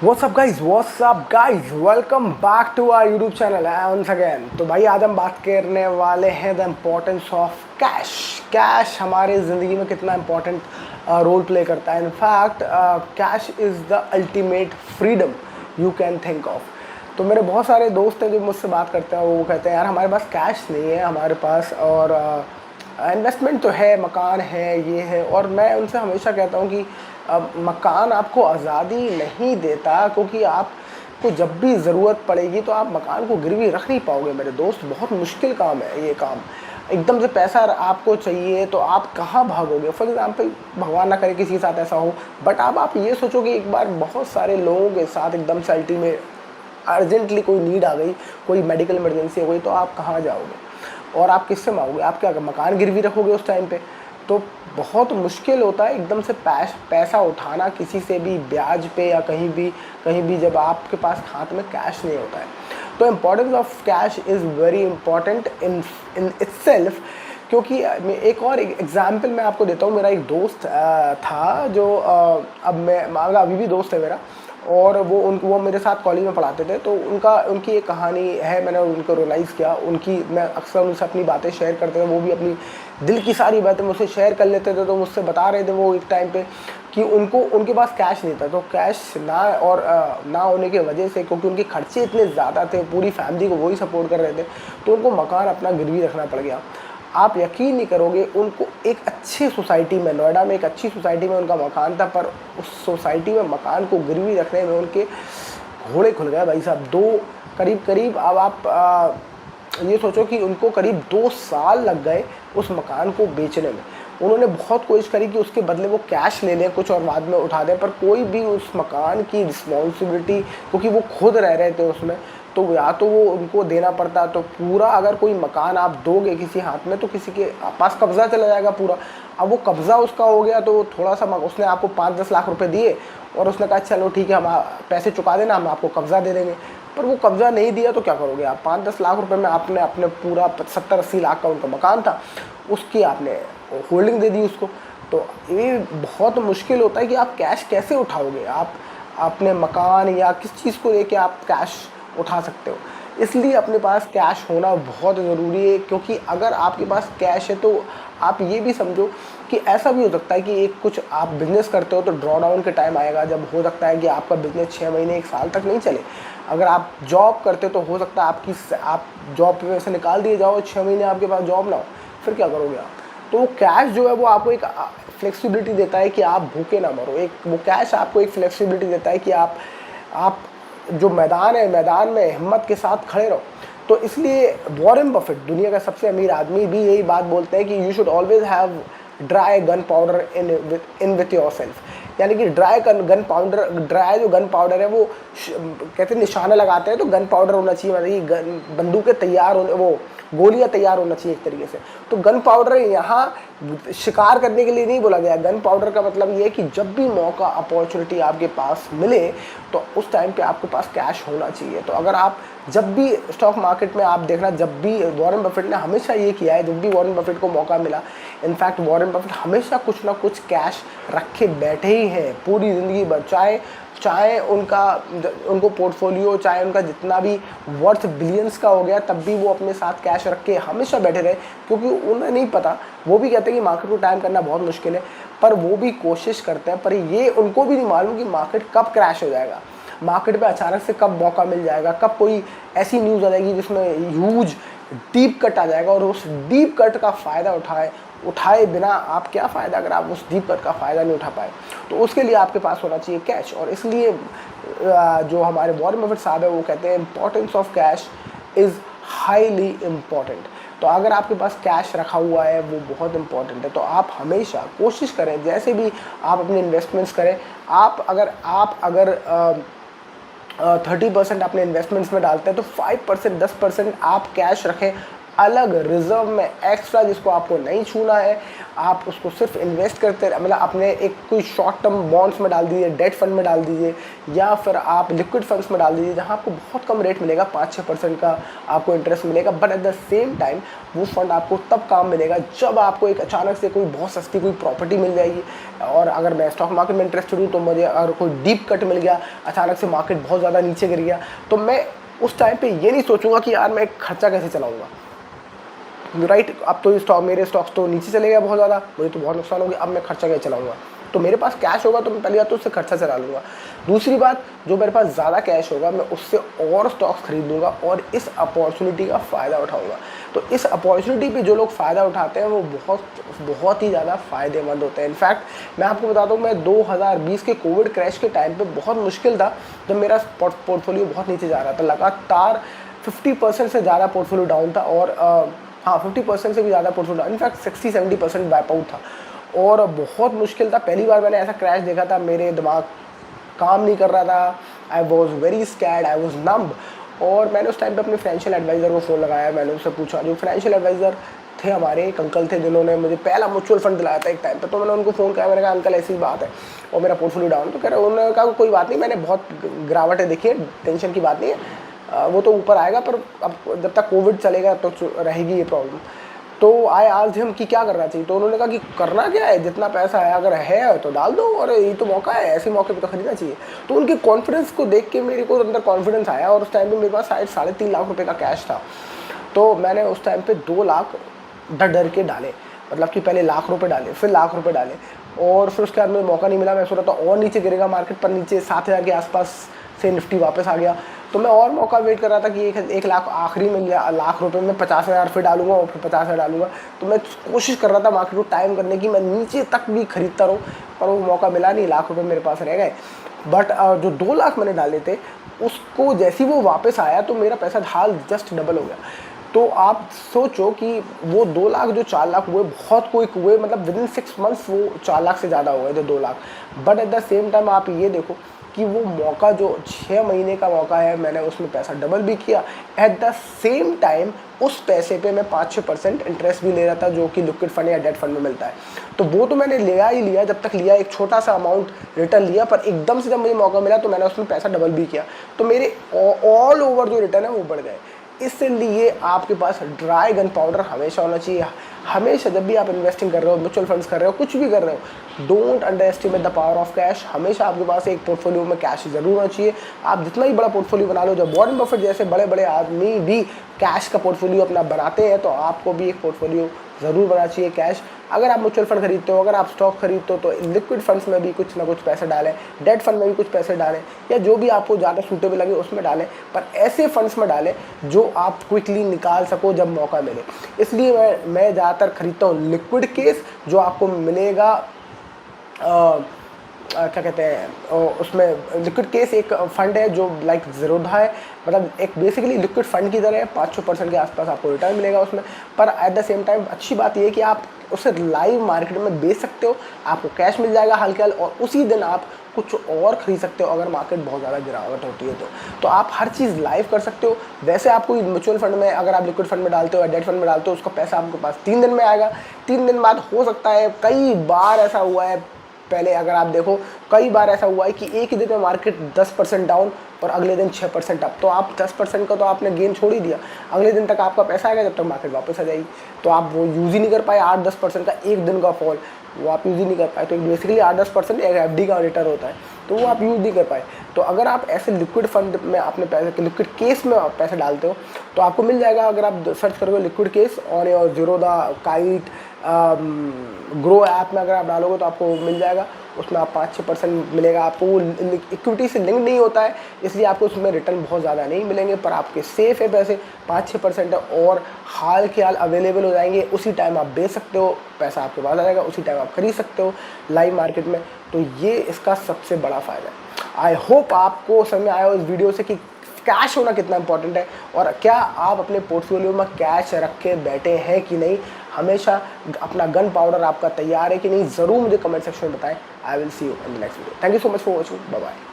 What's up guys, welcome back to our YouTube channel once again। तो भाई आज हम बात करने वाले हैं the importance of cash. Cash हमारे ज़िंदगी में कितना इम्पोर्टेंट रोल प्ले करता है। In fact cash is the ultimate freedom you can think of. तो मेरे बहुत सारे दोस्त हैं जो मुझसे बात करते हैं, वो कहते हैं यार हमारे पास कैश नहीं है हमारे पास, और इन्वेस्टमेंट तो है, मकान है, ये है। और मैं उनसे हमेशा कहता हूँ कि मकान आपको आज़ादी नहीं देता, क्योंकि आपको जब भी ज़रूरत पड़ेगी तो आप मकान को गिरवी रख नहीं पाओगे मेरे दोस्त। बहुत मुश्किल काम है ये काम। एकदम से पैसा आपको चाहिए तो आप कहाँ भागोगे। फॉर एग्ज़ाम्पल, भगवान ना करे किसी के साथ ऐसा हो, बट अब आप ये सोचो कि एक बार बहुत सारे लोगों के साथ एकदम से अल्टीमेट अर्जेंटली कोई नीड आ गई, कोई मेडिकल इमरजेंसी हो गई, तो आप कहाँ जाओगे और आप किससे मांगोगे? आप क्या मकान गिरवी रखोगे उस टाइम पे? तो बहुत मुश्किल होता है एकदम से पैसा उठाना किसी से भी, ब्याज पे या कहीं भी जब आपके पास हाथ में कैश नहीं होता है। तो importance of cash is very important in itself. क्योंकि एक और एग्जांपल मैं आपको देता हूँ। मेरा एक दोस्त था जो अभी भी दोस्त है मेरा, और वो मेरे साथ कॉलेज में पढ़ाते थे। तो उनकी एक कहानी है, मैंने उनको रियलाइज़ किया। मैं अक्सर उनसे अपनी बातें शेयर करते थे, वो भी अपनी दिल की सारी बातें मुझसे शेयर कर लेते थे। तो मुझसे बता रहे थे वो एक टाइम पे कि उनके पास कैश नहीं था। तो कैश ना होने की वजह से, क्योंकि उनके खर्चे इतने ज़्यादा थे, पूरी फैमिली को वही सपोर्ट कर रहे थे, तो उनको मकान अपना गिरवी रखना पड़ गया। आप यकीन नहीं करोगे, उनको एक अच्छी सोसाइटी में, नोएडा में एक अच्छी सोसाइटी में उनका मकान था, पर उस सोसाइटी में मकान को गिरवी रखने में उनके घोड़े खुल गए भाई साहब। करीब अब आप ये सोचो कि उनको करीब 2 साल लग गए उस मकान को बेचने में। उन्होंने बहुत कोशिश करी कि उसके बदले वो कैश ले लें कुछ और बाद में उठा दें, पर कोई भी उस मकान की रिस्पॉन्सिबिलिटी, क्योंकि वो खुद रह रहे थे उसमें, तो या तो वो उनको देना पड़ता। तो पूरा अगर कोई मकान आप दोगे किसी हाथ में, तो किसी के पास कब्ज़ा चला जाएगा पूरा। अब वो कब्ज़ा उसका हो गया, तो थोड़ा सा उसने आपको 5-10 लाख रुपए दिए और उसने कहा चलो ठीक है, हम पैसे चुका देना, हम आपको कब्ज़ा दे देंगे। पर वो कब्ज़ा नहीं दिया तो क्या करोगे आप? 5-10 लाख रुपए में आपने अपने पूरा 70-80 लाख का उनका मकान था, उसकी आपने होल्डिंग दे दी उसको। तो ये बहुत मुश्किल होता है कि आप कैश कैसे उठाओगे। आप अपने मकान या किस चीज़ को लेके आप कैश उठा सकते हो। इसलिए अपने पास कैश होना बहुत ज़रूरी है, क्योंकि अगर आपके पास कैश है तो आप ये भी समझो कि ऐसा भी हो सकता है कि एक कुछ आप बिज़नेस करते हो तो ड्रॉ डाउन के टाइम आएगा, जब हो सकता है कि आपका बिज़नेस 6 महीने 1 साल तक नहीं चले। अगर आप जॉब करते हो तो हो सकता है आप जॉब पे से निकाल दिए जाओ, 6 महीने आपके पास जॉब ना हो, फिर क्या करोगे आप? तो वो कैश जो है वो आपको एक फ्लेक्सिबिलिटी देता है कि आप भूखे ना मरो। वो कैश आपको एक फ्लेक्सिबिलिटी देता है कि आप जो मैदान है, मैदान में हिम्मत के साथ खड़े रहो। तो इसलिए वॉरेन बफेट, दुनिया का सबसे अमीर आदमी, भी यही बात बोलते हैं कि you should always have dry gun powder in with your self. यानी कि ड्राई जो गन पाउडर है, वो कहते हैं निशाना लगाते हैं तो गन पाउडर होना चाहिए, मतलब कि बंदूकें तैयार होने, वो गोलियां तैयार होना चाहिए एक तरीके से। तो गन पाउडर यहाँ शिकार करने के लिए नहीं बोला गया। गन पाउडर का मतलब ये है कि जब भी मौका, अपॉर्चुनिटी आपके पास मिले, तो उस टाइम पे आपके पास कैश होना चाहिए। तो अगर आप जब भी स्टॉक मार्केट में आप देखना, जब भी वॉरेन बफेट ने हमेशा ये किया है, जब भी वॉरेन बफेट को मौका मिला, इनफैक्ट वॉरेन बफेट हमेशा कुछ ना कुछ कैश रखे बैठे ही हैं पूरी ज़िंदगी भर। चाहे उनको पोर्टफोलियो, चाहे उनका जितना भी वर्थ बिलियंस का हो गया, तब भी वो अपने साथ कैश रख के हमेशा बैठे रहे, क्योंकि उन्हें नहीं पता। वो भी कहते हैं कि मार्केट को टाइम करना बहुत मुश्किल है, पर वो भी कोशिश करते हैं। पर ये उनको भी नहीं मालूम कि मार्केट कब क्रैश हो जाएगा, मार्केट पे अचानक से कब मौका मिल जाएगा, कब कोई ऐसी न्यूज़ आ जाएगी जिसमें ह्यूज डीप कट आ जाएगा, और उस डीप कट का फ़ायदा उठाए बिना आप क्या फ़ायदा अगर आप उस डीप कट का फ़ायदा नहीं उठा पाए। तो उसके लिए आपके पास होना चाहिए कैश। और इसलिए जो हमारे वॉरेन बफेट साहब है, वो कहते हैं importance of cash is highly important. तो अगर आपके पास कैश रखा हुआ है, वो बहुत इंपॉर्टेंट है। तो आप हमेशा कोशिश करें, जैसे भी आप अपने इन्वेस्टमेंट्स करें, आप अगर 30% अपने इन्वेस्टमेंट्स में डालते हैं, तो 5%, 10% आप कैश रखें अलग रिजर्व में एक्स्ट्रा, जिसको आपको नहीं छूना है, आप उसको सिर्फ इन्वेस्ट करते मतलब अपने एक कोई शॉर्ट टर्म बॉन्ड्स में डाल दीजिए, डेट फंड में डाल दीजिए, या फिर आप लिक्विड फंड्स में डाल दीजिए जहाँ आपको बहुत कम रेट मिलेगा, 5-6% का आपको इंटरेस्ट मिलेगा। But at the same time वो फंड आपको तब काम मिलेगा जब आपको एक अचानक से कोई बहुत सस्ती कोई प्रॉपर्टी मिल जाएगी। और अगर मैं स्टॉक मार्केट में इंटरेस्टेड हूँ तो मुझे अगर कोई डीप कट मिल गया, अचानक से मार्केट बहुत ज़्यादा नीचे गिर गया, तो मैं उस टाइम पे ये नहीं सोचूंगा कि यार मैं खर्चा कैसे चलाऊंगा, राइट। अब तो मेरे स्टॉक्स तो नीचे चले गए बहुत ज़्यादा, मुझे तो बहुत नुकसान हो गया, अब मैं खर्चा कैसे चलाऊंगा। तो मेरे पास कैश होगा तो मैं पहली बात तो उससे खर्चा चला लूँगा। दूसरी बात, जो मेरे पास ज़्यादा कैश होगा मैं उससे और स्टॉक्स खरीद लूँगा और इस अपॉर्चुनिटी का फ़ायदा उठाऊँगा। तो इस अपॉर्चुनिटी पे जो लोग फ़ायदा उठाते हैं वो बहुत ही ज़्यादा फ़ायदेमंद होते हैं। इनफैक्ट मैं आपको बताता हूँ, मैं 2020 के कोविड क्रैश के टाइम पे बहुत मुश्किल था, जब मेरा पोर्टफोलियो बहुत नीचे जा रहा था, लगातार 50% से ज़्यादा पोर्टफोलियो डाउन था। और हाँ, 50% से भी ज़्यादा पोर्टफोलियो, इनफैक्ट 60-70% वाइप आउट था और बहुत मुश्किल था। पहली बार मैंने ऐसा क्रैश देखा था, मेरे दिमाग काम नहीं कर रहा था, I was very scared, I was numb. और मैंने उस टाइम पे अपने फाइनेंशियल एडवाइज़र को फ़ोन लगाया, मैंने उससे पूछा, जो फाइनेंशियल एडवाइज़र थे हमारे एक अंकल थे जिन्होंने मुझे पहला म्यूचुअल फंड दिलाया था एक टाइम पे। तो मैंने उनको फ़ोन किया, मैंने कहा अंकल ऐसी बात है और मेरा पोर्टफोलियो डाउन। तो कह रहे, उन्होंने कहा कोई बात नहीं, मैंने बहुत गिरावटें देखी है, टेंशन की बात नहीं है, वो तो ऊपर आएगा, पर अब जब तक कोविड चलेगा तो रहेगी ये प्रॉब्लम। तो आई आस्क्ड हिम कि क्या करना चाहिए। तो उन्होंने कहा कि करना क्या है, जितना पैसा है अगर है तो डाल दो, और ये तो मौका है, ऐसे मौके पे तो खरीदना चाहिए। तो उनके कॉन्फिडेंस को देख के मेरे को अंदर कॉन्फिडेंस आया, और उस टाइम पे मेरे पास शायद 3.5 लाख रुपए का कैश था। तो मैंने उस टाइम पे 2 लाख डर के डाले, मतलब कि पहले लाख रुपए डाले, फिर लाख रुपए डाले, और फिर उसके बाद मुझे मौका नहीं मिला। मैं सोच रहा था और नीचे गिरेगा मार्केट, पर नीचे 7,000 के आसपास से निफ्टी वापस आ गया। तो मैं और मौका वेट कर रहा था कि 1 लाख आखिरी में लाख रुपए में 50,000 फिर डालूंगा और फिर 50,000 डालूंगा। तो मैं कोशिश कर रहा था मार्केट को टाइम करने की, मैं नीचे तक भी खरीदता रहूँ, पर वो मौका मिला नहीं, लाख रुपए मेरे पास रह गए। बट जो 2 लाख मैंने डाले थे, उसको जैसे ही वो वापस आया तो मेरा पैसा ढाल जस्ट डबल हो गया। तो आप सोचो कि वो 2 लाख जो 4 लाख हुए, बहुत क्विक हुए, मतलब विदिन 6 मंथ्स वो 4 लाख से ज़्यादा हो गए थे 2 lakh. But at the same time आप ये देखो कि वो मौका जो 6 महीने का मौका है, मैंने उसमें पैसा डबल भी किया। एट द सेम टाइम उस पैसे पे मैं 5-6% इंटरेस्ट भी ले रहा था, जो कि लिक्विड फंड या डेट फंड में मिलता है। तो वो तो मैंने लिया ही लिया, जब तक लिया एक छोटा सा अमाउंट रिटर्न लिया, पर एकदम से जब मुझे मौका मिला तो मैंने उसमें पैसा डबल भी किया। तो मेरे ऑल ओवर जो रिटर्न है वो बढ़ गए। इसलिए आपके पास ड्राई गन पाउडर हमेशा होना चाहिए। हमेशा जब भी आप इन्वेस्टिंग कर रहे हो, म्यूचुअल फंड्स कर रहे हो, कुछ भी कर रहे हो, don't under estimate the power of cash. हमेशा आपके पास एक पोर्टफोलियो में कैश जरूर होना चाहिए। आप जितना ही बड़ा पोर्टफोलियो बना लो, जब वॉरेन बफेट जैसे बड़े बड़े आदमी भी कैश का पोर्टफोलियो अपना बनाते हैं, तो आपको भी एक पोर्टफोलियो ज़रूर बनाना चाहिए कैश। अगर आप म्यूचुअल फंड खरीदते हो, अगर आप स्टॉक खरीदते हो, तो लिक्विड फंड्स में भी कुछ ना कुछ पैसे डालें, डेट फंड में भी कुछ पैसे डालें, या जो भी आपको ज़्यादा सूटेबल लगे उसमें डालें, पर ऐसे फंड्स में डालें जो आप क्विकली निकाल सको जब मौका मिले। इसलिए मैं ज़्यादातर खरीदता हूँ लिक्विड केस, जो आपको मिलेगा क्या कहते हैं, उसमें लिक्विड केस एक फंड है जो लाइक ज़ीरोधा है, मतलब एक बेसिकली लिक्विड फंड की तरह है, 5-6% के आसपास आपको रिटर्न मिलेगा उसमें। पर एट द सेम टाइम अच्छी बात ये है कि आप उसे लाइव मार्केट में बेच सकते हो, आपको कैश मिल जाएगा हल्के हल्के, और उसी दिन आप कुछ और खरीद सकते हो अगर मार्केट बहुत ज़्यादा गिरावट होती है तो आप हर चीज़ लाइव कर सकते हो। वैसे आपको म्यूचुअल फंड में, अगर आप लिक्विड फंड में डालते हो या डेट फंड में डालते हो, उसका पैसा आपके पास 3 दिन में आएगा। 3 दिन बाद हो सकता है, कई बार ऐसा हुआ है पहले, अगर आप देखो कई बार ऐसा हुआ है कि एक ही दिन में मार्केट 10% डाउन और अगले दिन 6% अप, तो आप 10% का तो आपने गेन छोड़ ही दिया, अगले दिन तक आपका पैसा आएगा जब तक मार्केट वापस आ जाएगी। तो आप वो यूज़ ही नहीं कर पाए, 8-10% का एक दिन का फॉल वो आप यूज़ ही नहीं कर पाए। तो बेसिकली 8-10% एक एफडी का रिटर्न होता है, तो वो आप यूज़ नहीं कर पाए। तो अगर आप ऐसे लिक्विड फंड में अपने पैसे, लिक्विड केस में आप पैसे डालते हो, तो आपको मिल जाएगा। अगर आप सर्च करोगे liquid case on your Zerodha, kite, grow app में अगर आप डालोगे तो आपको मिल जाएगा। उसमें आप 5-6% मिलेगा आपको। वो इक्विटी से लिंक नहीं होता है, इसलिए आपको उसमें रिटर्न बहुत ज़्यादा नहीं मिलेंगे, पर आपके सेफ है पैसे, 5-6% है, और हाल के हाल अवेलेबल हो जाएंगे। उसी टाइम आप बेच सकते हो, पैसा आपके पास आ जाएगा, उसी टाइम आप खरीद सकते हो लाइव मार्केट में। तो ये इसका सबसे बड़ा फ़ायदा है। आई होप आपको समझ में आया हो इस वीडियो से कि कैश होना कितना इंपॉर्टेंट है, और क्या आप अपने पोर्टफोलियो में कैश रख के बैठे हैं कि नहीं, हमेशा अपना गन पाउडर आपका तैयार है कि नहीं, ज़रूर मुझे कमेंट सेक्शन में बताएं। I will see you in the next video. Thank you so much for watching, bye bye.